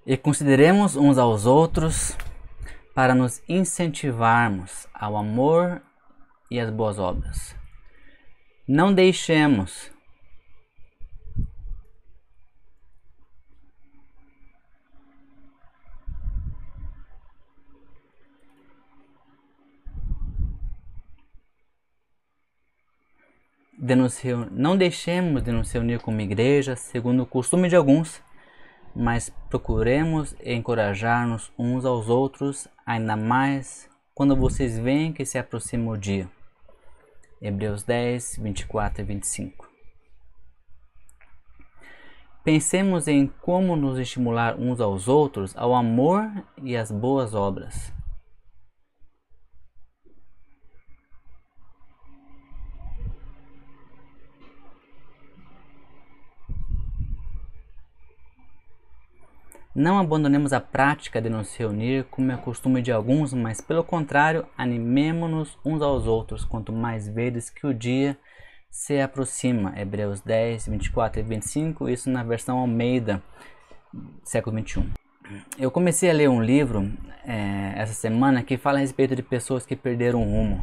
E consideremos uns aos outros para nos incentivarmos ao amor e às boas obras. Não deixemos não deixemos de nos reunir como igreja, segundo o costume de alguns, mas procuremos encorajar-nos uns aos outros, ainda mais quando vocês veem que se aproxima o dia. Hebreus 10, 24 e 25. Pensemos em como nos estimular uns aos outros ao amor e às boas obras. Não abandonemos a prática de nos reunir, como é costume de alguns, mas pelo contrário, animemo-nos uns aos outros, quanto mais vezes que o dia se aproxima. Hebreus 10, 24 e 25, isso na versão Almeida, século 21. Eu comecei a ler um livro essa semana que fala a respeito de pessoas que perderam o rumo.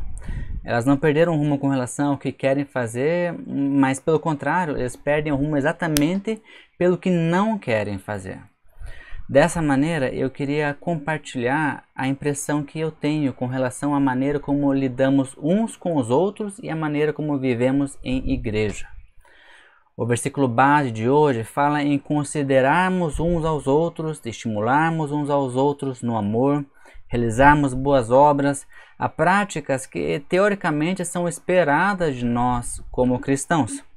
Elas não perderam o rumo com relação ao que querem fazer, mas pelo contrário, eles perdem o rumo exatamente pelo que não querem fazer. Dessa maneira, eu queria compartilhar a impressão que eu tenho com relação à maneira como lidamos uns com os outros e a maneira como vivemos em igreja. O versículo base de hoje fala em considerarmos uns aos outros, estimularmos uns aos outros no amor, realizarmos boas obras, a práticas que teoricamente são esperadas de nós como cristãos.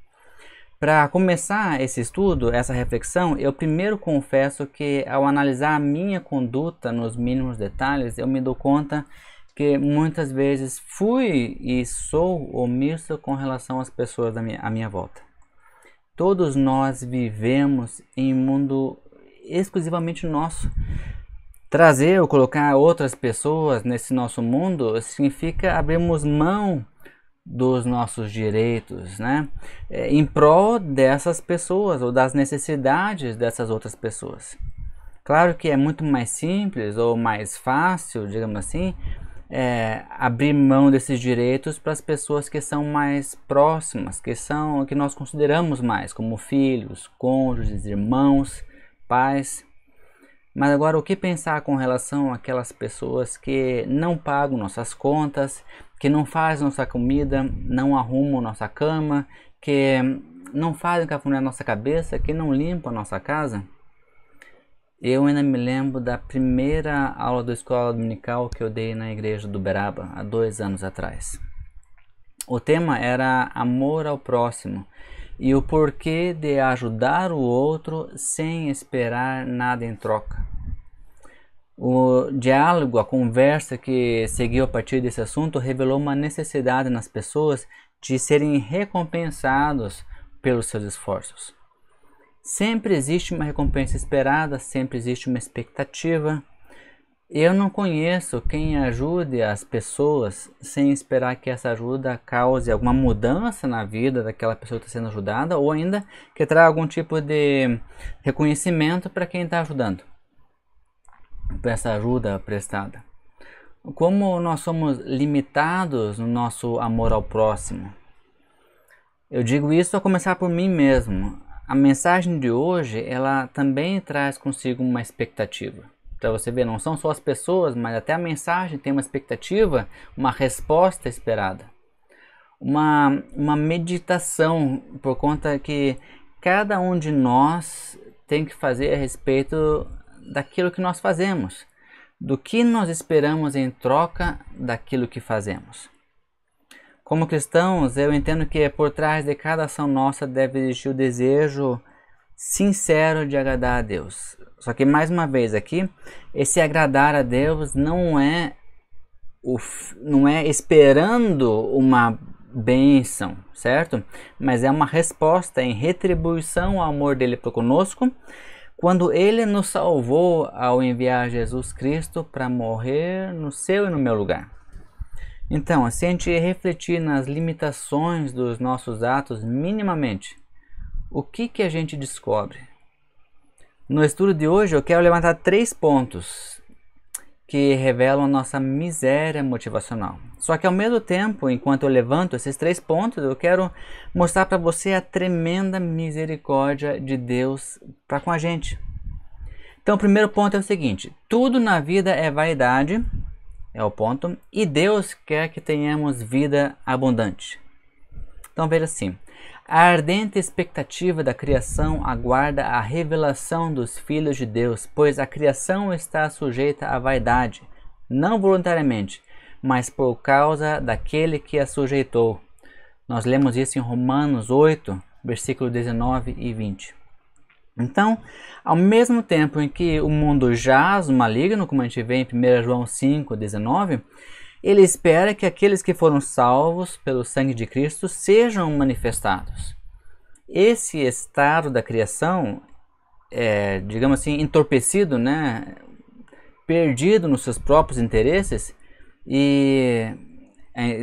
Para começar esse estudo, essa reflexão, eu primeiro confesso que ao analisar a minha conduta nos mínimos detalhes, eu me dou conta que muitas vezes fui e sou omisso com relação às pessoas à minha volta. Todos nós vivemos em um mundo exclusivamente nosso. Trazer ou colocar outras pessoas nesse nosso mundo significa abrirmos mão dos nossos direitos, né? Em prol dessas pessoas ou das necessidades dessas outras pessoas. Claro que é muito mais simples ou mais fácil, digamos assim, abrir mão desses direitos para as pessoas que são mais próximas, que nós consideramos mais, como filhos, cônjuges, irmãos, pais. Mas agora, o que pensar com relação àquelas pessoas que não pagam nossas contas, que não fazem nossa comida, não arrumam nossa cama, que não fazem cafuné na nossa cabeça, que não limpam a nossa casa? Eu ainda me lembro da primeira aula da escola dominical que eu dei na igreja do Uberaba, há 2 anos atrás. O tema era amor ao próximo e o porquê de ajudar o outro sem esperar nada em troca. O diálogo, a conversa que seguiu a partir desse assunto revelou uma necessidade nas pessoas de serem recompensados pelos seus esforços. Sempre existe uma recompensa esperada, sempre existe uma expectativa. Eu não conheço quem ajude as pessoas sem esperar que essa ajuda cause alguma mudança na vida daquela pessoa que está sendo ajudada ou ainda que traga algum tipo de reconhecimento para quem está ajudando, para essa ajuda prestada. Como nós somos limitados no nosso amor ao próximo. Eu digo isso a começar por mim mesmo. A mensagem de hoje, ela também traz consigo uma expectativa. Para você ver, não são só as pessoas, mas até a mensagem tem uma expectativa, uma resposta esperada. Uma meditação, por conta que cada um de nós tem que fazer a respeito daquilo que nós fazemos, do que nós esperamos em troca daquilo que fazemos. Como cristãos, eu entendo que por trás de cada ação nossa deve existir o desejo sincero de agradar a Deus. Só que mais uma vez aqui, esse agradar a Deus não é esperando uma bênção, certo? Mas é uma resposta em retribuição ao amor dele para conosco, quando ele nos salvou ao enviar Jesus Cristo para morrer no seu e no meu lugar. Então, se a gente refletir nas limitações dos nossos atos minimamente, o que a gente descobre? No estudo de hoje eu quero levantar 3 pontos que revelam nossa miséria motivacional. Só que ao mesmo tempo, enquanto eu levanto esses 3 pontos, eu quero mostrar para você a tremenda misericórdia de Deus para com a gente. Então o primeiro ponto é o seguinte: tudo na vida é vaidade, é o ponto, e Deus quer que tenhamos vida abundante. Então veja assim: a ardente expectativa da criação aguarda a revelação dos filhos de Deus, pois a criação está sujeita à vaidade, não voluntariamente, mas por causa daquele que a sujeitou. Nós lemos isso em Romanos 8, versículos 19 e 20. Então, ao mesmo tempo em que o mundo jaz no maligno, como a gente vê em 1 João 5, 19, ele espera que aqueles que foram salvos pelo sangue de Cristo sejam manifestados. Esse estado da criação é, digamos assim, entorpecido, né? Perdido nos seus próprios interesses, e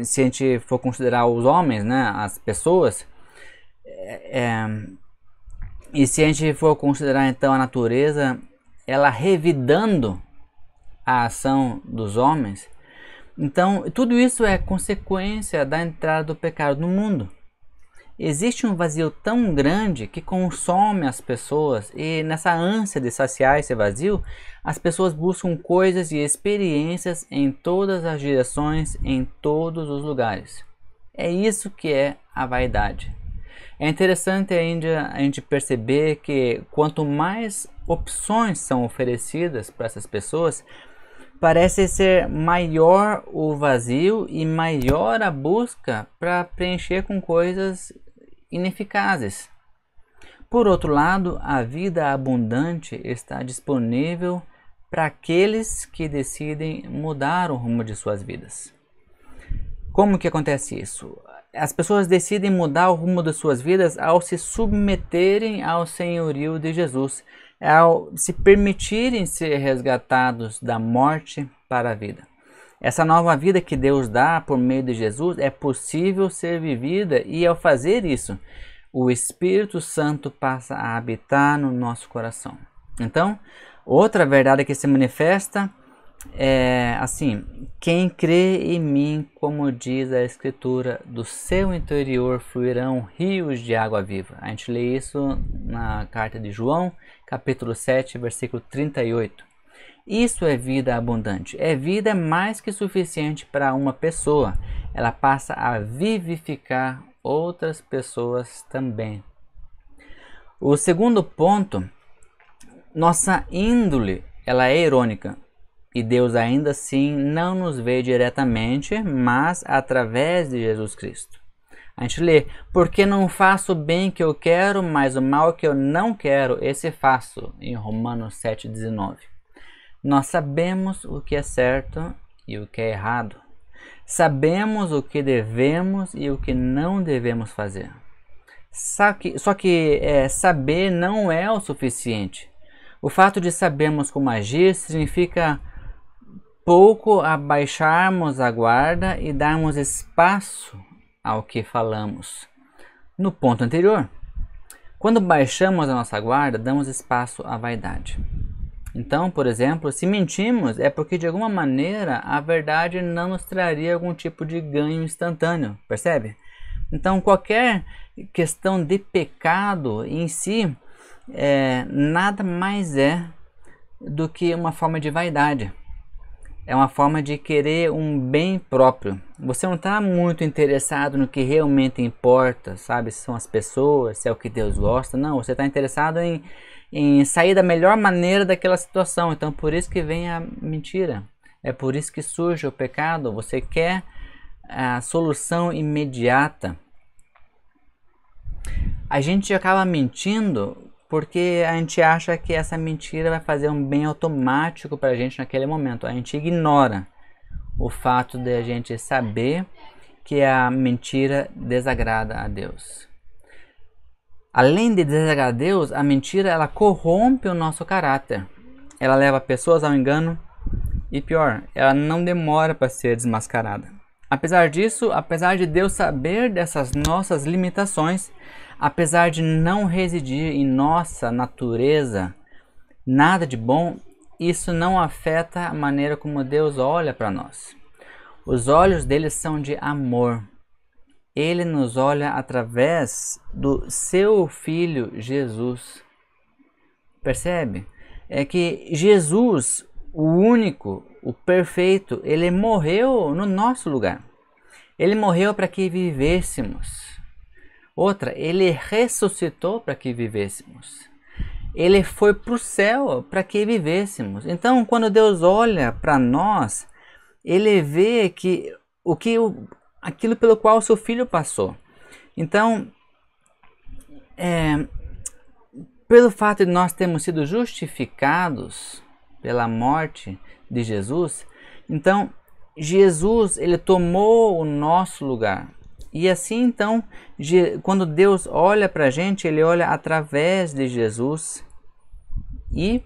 se a gente for considerar os homens, né? As pessoas, e se a gente for considerar então a natureza, ela revidando a ação dos homens, então tudo isso é consequência da entrada do pecado no mundo. Existe um vazio tão grande que consome as pessoas, e nessa ânsia de saciar esse vazio, as pessoas buscam coisas e experiências em todas as direções, em todos os lugares. É isso que é a vaidade. É interessante ainda a gente perceber que quanto mais opções são oferecidas para essas pessoas, parece ser maior o vazio e maior a busca para preencher com coisas ineficazes. Por outro lado, a vida abundante está disponível para aqueles que decidem mudar o rumo de suas vidas. Como que acontece isso? As pessoas decidem mudar o rumo de suas vidas ao se submeterem ao senhorio de Jesus, ao se permitirem ser resgatados da morte para a vida. Essa nova vida que Deus dá por meio de Jesus é possível ser vivida, e ao fazer isso, o Espírito Santo passa a habitar no nosso coração. Então, outra verdade que se manifesta é assim: quem crê em mim, como diz a Escritura, do seu interior fluirão rios de água viva. A gente lê isso na carta de João, capítulo 7, versículo 38. Isso é vida abundante. É vida mais que suficiente para uma pessoa. Ela passa a vivificar outras pessoas também. O segundo ponto: nossa índole, ela é irônica. E Deus ainda assim não nos vê diretamente, mas através de Jesus Cristo. A gente lê: porque não faço o bem que eu quero, mas o mal que eu não quero, esse faço, em Romanos 7,19. Nós sabemos o que é certo e o que é errado. Sabemos o que devemos e o que não devemos fazer. Só que saber não é o suficiente. O fato de sabermos como agir significa pouco abaixarmos a guarda e darmos espaço ao que falamos. No ponto anterior, quando baixamos a nossa guarda, damos espaço à vaidade. Então, por exemplo, se mentimos, é porque de alguma maneira a verdade não nos traria algum tipo de ganho instantâneo, percebe? Então, qualquer questão de pecado em si nada mais é do que uma forma de vaidade. É uma forma de querer um bem próprio. Você não está muito interessado no que realmente importa, sabe? Se são as pessoas, se é o que Deus gosta. Não, você está interessado em sair da melhor maneira daquela situação. Então, por isso que vem a mentira. É por isso que surge o pecado. Você quer a solução imediata. A gente acaba mentindo porque a gente acha que essa mentira vai fazer um bem automático para a gente naquele momento. A gente ignora o fato de a gente saber que a mentira desagrada a Deus. Além de desagradar a Deus, a mentira ela corrompe o nosso caráter. Ela leva pessoas ao engano e pior, ela não demora para ser desmascarada. Apesar disso, apesar de Deus saber dessas nossas limitações, apesar de não residir em nossa natureza nada de bom, isso não afeta a maneira como Deus olha para nós. Os olhos dele são de amor. Ele nos olha através do seu Filho Jesus. Percebe? É que Jesus, o único, o perfeito, ele morreu no nosso lugar. Ele morreu para que vivêssemos. Outra, ele ressuscitou para que vivêssemos. Ele foi para o céu para que vivêssemos. Então, quando Deus olha para nós, ele vê que aquilo pelo qual o seu filho passou. Então, pelo fato de nós termos sido justificados pela morte de Jesus, então Jesus, ele tomou o nosso lugar. E assim, então, quando Deus olha para a gente, ele olha através de Jesus, e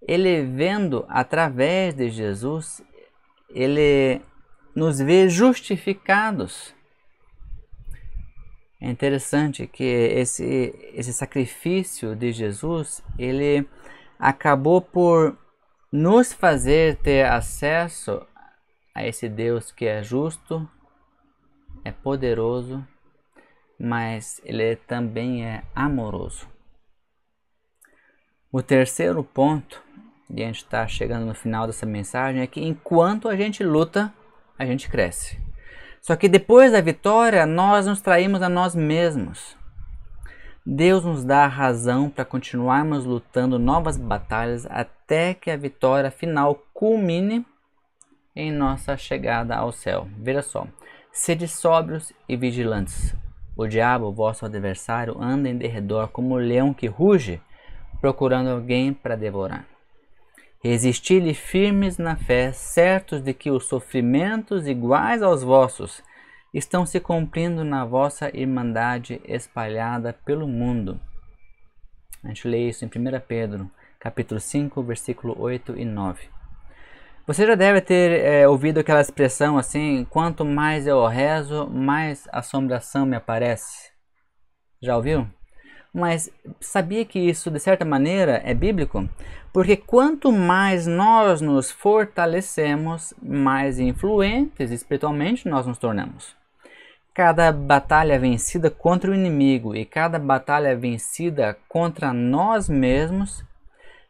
ele vendo através de Jesus, ele nos vê justificados. É interessante que esse sacrifício de Jesus, ele acabou por nos fazer ter acesso a esse Deus que é justo, é poderoso, mas ele também é amoroso. O terceiro ponto, e a gente está chegando no final dessa mensagem, é que enquanto a gente luta, a gente cresce. Só que depois da vitória, nós nos traímos a nós mesmos. Deus nos dá a razão para continuarmos lutando novas batalhas até que a vitória final culmine em nossa chegada ao céu. Veja só, sede sóbrios e vigilantes. O diabo, vosso adversário, anda em derredor como um leão que ruge, procurando alguém para devorar. Resisti-lhe firmes na fé, certos de que os sofrimentos iguais aos vossos estão se cumprindo na vossa irmandade espalhada pelo mundo. A gente lê isso em 1 Pedro, capítulo 5, versículo 8 e 9. Você já deve ter ouvido aquela expressão assim: quanto mais eu rezo, mais assombração me aparece. Já ouviu? Mas sabia que isso, de certa maneira, é bíblico? Porque quanto mais nós nos fortalecemos, mais influentes espiritualmente nós nos tornamos. Cada batalha vencida contra o inimigo e cada batalha vencida contra nós mesmos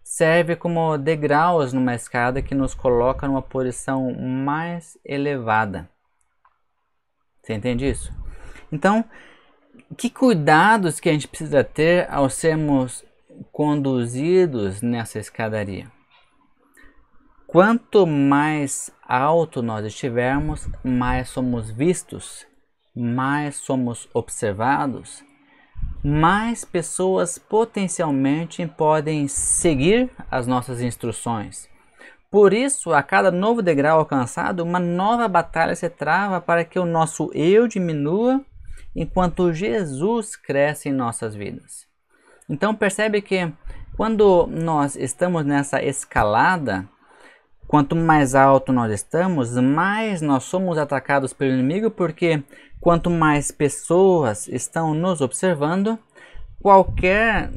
serve como degraus numa escada que nos coloca numa posição mais elevada. Você entende isso? Então, que cuidados que a gente precisa ter ao sermos conduzidos nessa escadaria? Quanto mais alto nós estivermos, mais somos vistos, mais somos observados, mais pessoas potencialmente podem seguir as nossas instruções. Por isso, a cada novo degrau alcançado, uma nova batalha se trava para que o nosso eu diminua enquanto Jesus cresce em nossas vidas. Então percebe que quando nós estamos nessa escalada, quanto mais alto nós estamos, mais nós somos atacados pelo inimigo, porque quanto mais pessoas estão nos observando, qualquer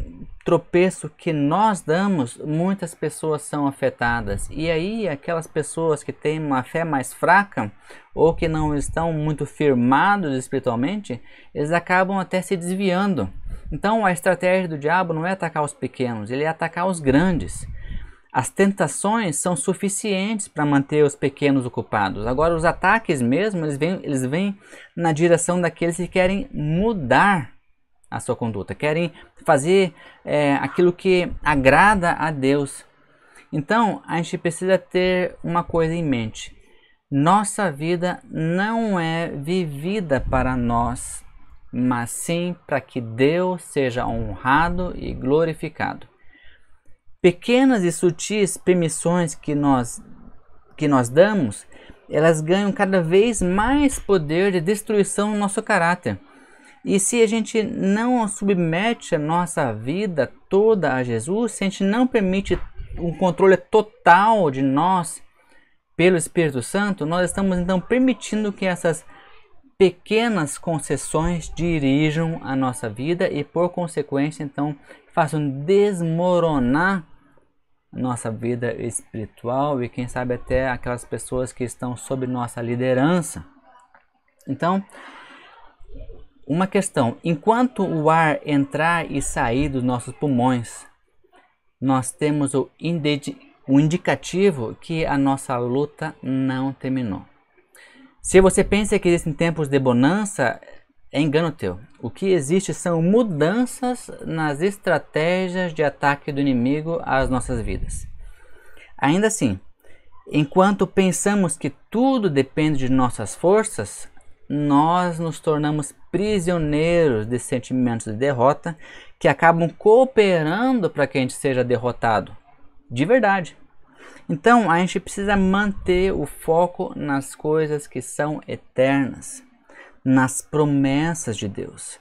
tropeço que nós damos, muitas pessoas são afetadas. E aí aquelas pessoas que têm uma fé mais fraca ou que não estão muito firmados espiritualmente, eles acabam até se desviando. Então a estratégia do diabo não é atacar os pequenos, ele é atacar os grandes. As tentações são suficientes para manter os pequenos ocupados. Agora os ataques mesmo, eles vêm na direção daqueles que querem mudar a sua conduta, querem fazer aquilo que agrada a Deus. Então a gente precisa ter uma coisa em mente: nossa vida não é vivida para nós, mas sim para que Deus seja honrado e glorificado. Pequenas e sutis permissões que nós damos, elas ganham cada vez mais poder de destruição no nosso caráter. E se a gente não submete a nossa vida toda a Jesus, se a gente não permite um controle total de nós pelo Espírito Santo, nós estamos então permitindo que essas pequenas concessões dirijam a nossa vida e, por consequência, então façam desmoronar nossa vida espiritual e quem sabe até aquelas pessoas que estão sob nossa liderança. Então, uma questão: enquanto o ar entrar e sair dos nossos pulmões, nós temos o indicativo que a nossa luta não terminou. Se você pensa que existem tempos de bonança, é engano teu. O que existe são mudanças nas estratégias de ataque do inimigo às nossas vidas. Ainda assim, enquanto pensamos que tudo depende de nossas forças, nós nos tornamos prisioneiros de sentimentos de derrota que acabam cooperando para que a gente seja derrotado. De verdade. Então, a gente precisa manter o foco nas coisas que são eternas, nas promessas de Deus.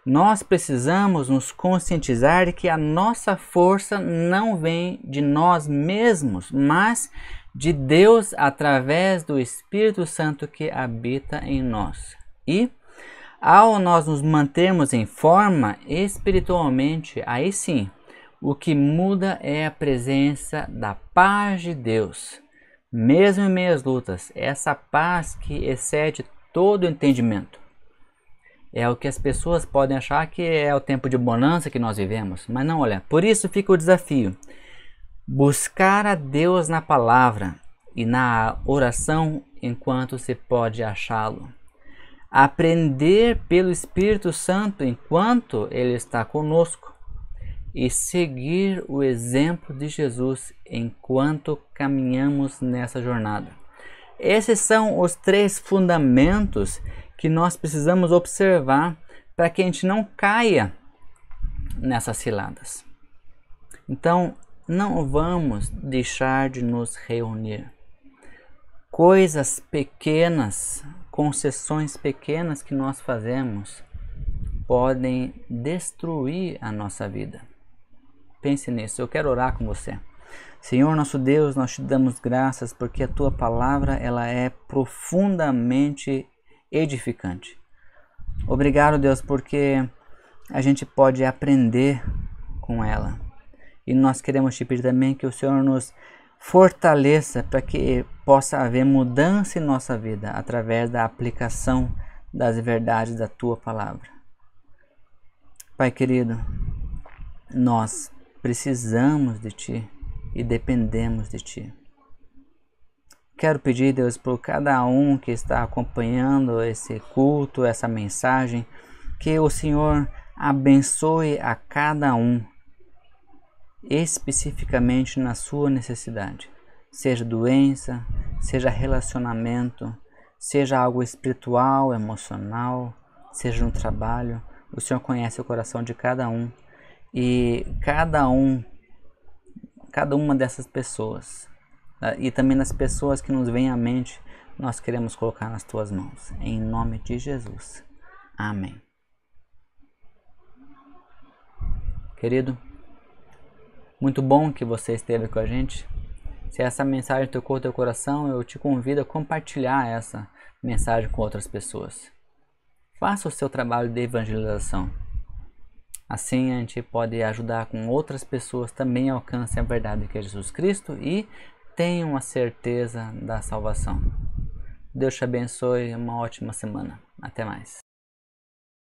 Nós precisamos nos conscientizar de que a nossa força não vem de nós mesmos, mas de Deus através do Espírito Santo que habita em nós. E, ao nós nos mantermos em forma espiritualmente, aí sim, o que muda é a presença da paz de Deus. Mesmo em meio às lutas, essa paz que excede todo o entendimento. É o que as pessoas podem achar que é o tempo de bonança que nós vivemos, mas não, olha. Por isso fica o desafio: buscar a Deus na palavra e na oração enquanto se pode achá-lo. Aprender pelo Espírito Santo enquanto Ele está conosco. E seguir o exemplo de Jesus enquanto caminhamos nessa jornada. Esses são os 3 fundamentos que nós precisamos observar para que a gente não caia nessas ciladas. Então, não vamos deixar de nos reunir. Coisas pequenas, concessões pequenas que nós fazemos podem destruir a nossa vida. Pense nisso. Eu quero orar com você. Senhor nosso Deus, nós te damos graças porque a tua palavra ela é profundamente edificante. Obrigado, Deus, porque a gente pode aprender com ela. E nós queremos te pedir também que o Senhor nos fortaleça para que possa haver mudança em nossa vida através da aplicação das verdades da tua palavra. Pai querido, nós precisamos de Ti e dependemos de Ti. Quero pedir, Deus, por cada um que está acompanhando esse culto, essa mensagem, que o Senhor abençoe a cada um, especificamente na sua necessidade. Seja doença, seja relacionamento, seja algo espiritual, emocional, seja no trabalho. O Senhor conhece o coração de cada um. E cada uma dessas pessoas, e também nas pessoas que nos vêm à mente, nós queremos colocar nas tuas mãos. Em nome de Jesus. Amém. Querido, muito bom que você esteve com a gente. Se essa mensagem tocou o teu coração, eu te convido a compartilhar essa mensagem com outras pessoas. Faça o seu trabalho de evangelização. Assim a gente pode ajudar com outras pessoas também alcancem a verdade que é Jesus Cristo e tenham a certeza da salvação. Deus te abençoe, uma ótima semana. Até mais.